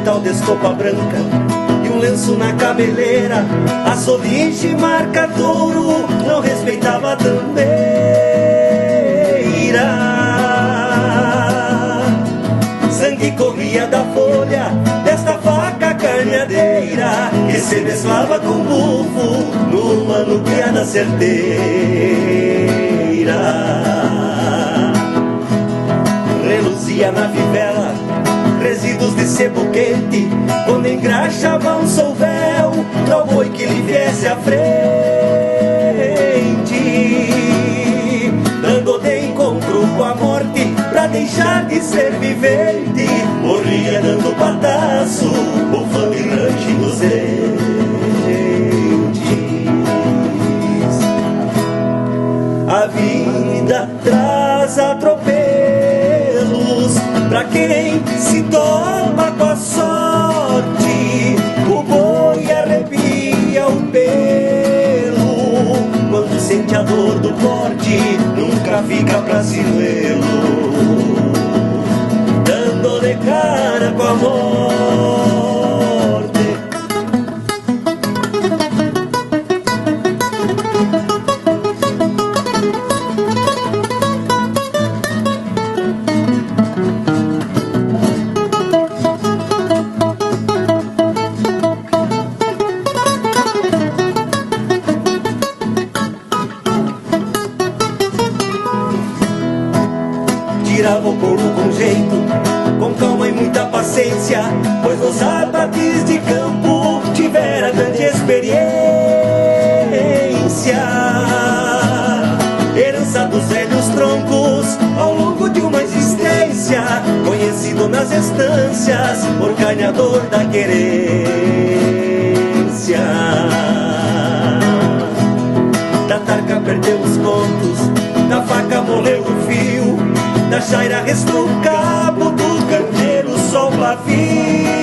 tal de estopa branca e um lenço na cabeleira. A soliche marca touro não respeitava a tambeira. Sangue corria da folha desta faca carneadeira que se mesclava com bufo numa nuqueada certeira. Reluzia na fivela resíduos de sebo quente quando engraxava um solvéu pra o boi que lhe viesse à frente. Dando de encontro com a morte pra deixar de ser vivente, morria dando pataço, bufando e rangindo os dentes. A vida traz atropelos pra quem se toma com a sorte. O boi arrepia o pelo quando sente a dor do corte, nunca fica pra sinuelo, dando de cara com a morte. Tirava o couro com jeito, com calma e muita paciência, pois nos abates de campo tivera grande experiência. Herança dos velhos troncos ao longo de uma existência, conhecido nas estâncias por ganhador da querência. Da tarca perdeu os contos, da faca morreu o fio, da chaira restou o cabo, do candeeiro só o pavio.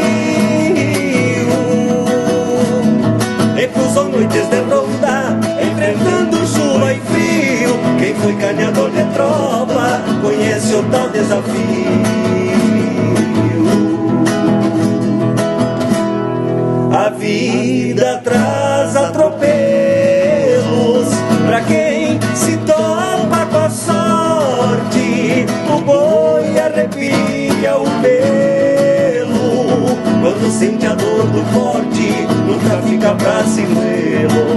Recusou noites de ronda, enfrentando chuva e frio. Quem foi caneador de tropa conhece o tal desafio. A vida traz atropelos pra quem se topa com a sorte. O boi arrepia o pelo quando sente a dor do corte, nunca fica pra sinuelo,